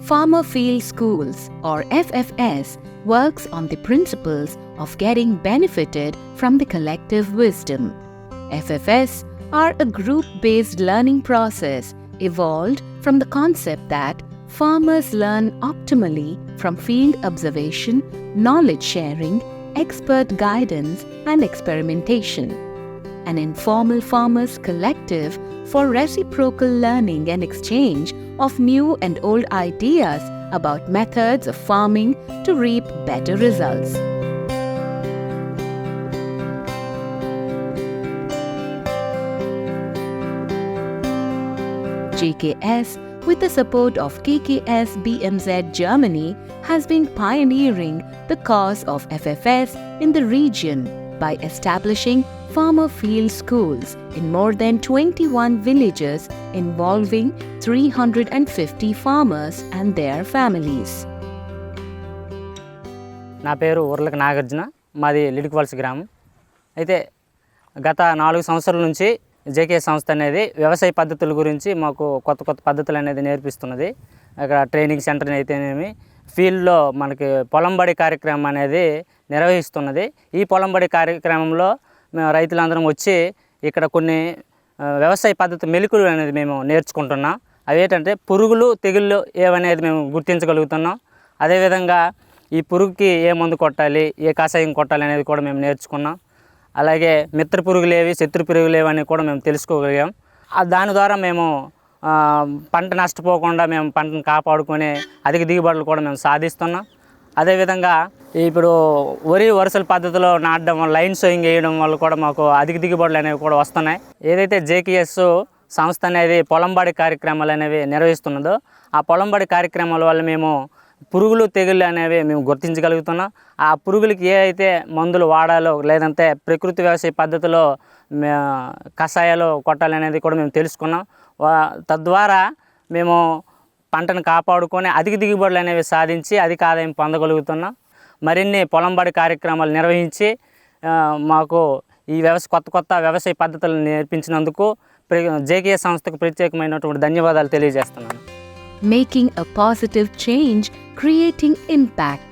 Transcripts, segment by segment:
Farmer Field Schools, or FFS, works on the principles of getting benefited from the collective wisdom. FFS are a group-based learning process evolved from the concept that farmers learn optimally from field observation, knowledge sharing, expert guidance, and experimentation. An informal farmers' collective for reciprocal learning and exchange of new and old ideas about methods of farming to reap better results. JKS, with the support of KKS BMZ Germany, has been pioneering the cause of FFS in the region by establishing farmer field schools in more than 21 villages involving 350 farmers and their families. నా పేరు ఉర్లక నాగార్జున, మాది లిడికవలస గ్రామం. అయితే గత 4 సంవత్సరాల నుంచి JK సంస్థ అనేది వ్యవసాయ పద్ధతుల గురించి మాకు కొత్త కొత్త పద్ధతులు అనేది నేర్పిస్తున్నది. అక్కడ ట్రైనింగ్ సెంటర్ అయితేనేమి ఫీల్డ్లో మనకి పొలంబడి కార్యక్రమం అనేది నిర్వహిస్తున్నది. ఈ పొలంబడి కార్యక్రమంలో మేము రైతులందరం వచ్చి ఇక్కడ కొన్ని వ్యవసాయ పద్ధతి మెలకువలు అనేది మేము నేర్చుకుంటున్నాం. అవి ఏంటంటే పురుగులు, తెగుళ్ళు ఏవనేది మేము గుర్తించగలుగుతున్నాం. అదేవిధంగా ఈ పురుగుకి ఏ మందు కొట్టాలి, ఏ కషాయం కొట్టాలి అనేది కూడా మేము నేర్చుకున్నాం. అలాగే మిత్ర పురుగులేవి, శత్రు పురుగులేవి అని కూడా మేము తెలుసుకోగలిగాం. దాని ద్వారా మేము పంట నష్టపోకుండా మేము పంటను కాపాడుకొని అధిక దిగుబడులు కూడా మేము సాధిస్తున్నాం. అదేవిధంగా ఇప్పుడు వరి వరుసల పద్ధతిలో నాటడం వల్ల, లైన్ సోయింగ్ వేయడం వల్ల కూడా మాకు అధిక దిగుబడులు అనేవి కూడా వస్తున్నాయి. ఏదైతే జేకేఎస్ సంస్థ అనేది పొలంబడి కార్యక్రమాలు అనేవి నిర్వహిస్తున్నదో ఆ పొలంబడి కార్యక్రమాల వల్ల మేము పురుగులు, తెగుళ్ళు అనేవి మేము గుర్తించగలుగుతున్నాం. ఆ పురుగులకి ఏ అయితే మందులు వాడాలో, లేదంటే ప్రకృతి వ్యవసాయ పద్ధతిలో కషాయాలు కొట్టాలనేది కూడా మేము తెలుసుకున్నాం. తద్వారా మేము పంటను కాపాడుకొని అధిక దిగుబడులు అనేవి సాధించి అధిక ఆదాయం పొందగలుగుతున్నాం. మరిన్ని పొలంబడి కార్యక్రమాలు నిర్వహించి మాకు ఈ కొత్త వ్యవసాయ పద్ధతులను నేర్పించినందుకు జేకే సంస్థకు ప్రత్యేకమైనటువంటి ధన్యవాదాలు తెలియజేస్తున్నాను. Making a positive change, creating impact.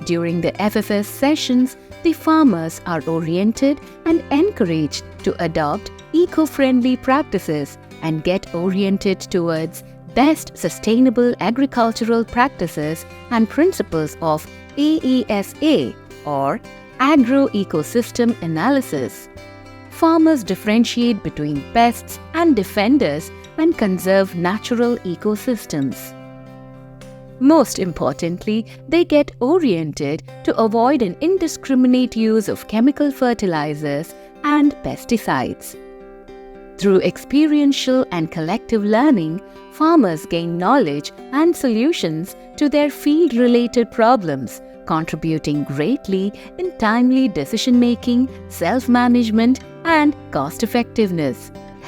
During the FFS sessions, the farmers are oriented and encouraged to adopt eco-friendly practices and get oriented towards best sustainable agricultural practices and principles of AESA, or Agro-Ecosystem Analysis. Farmers differentiate between pests and defenders and conserve natural ecosystems. Most importantly, they get oriented to avoid an indiscriminate use of chemical fertilizers and pesticides. Through experiential and collective learning, farmers gain knowledge and solutions to their field-related problems, contributing greatly in timely decision-making, self-management, and cost-effectiveness,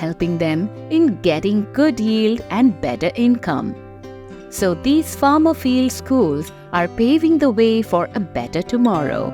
helping them in getting good yield and better income. So these farmer field schools are paving the way for a better tomorrow.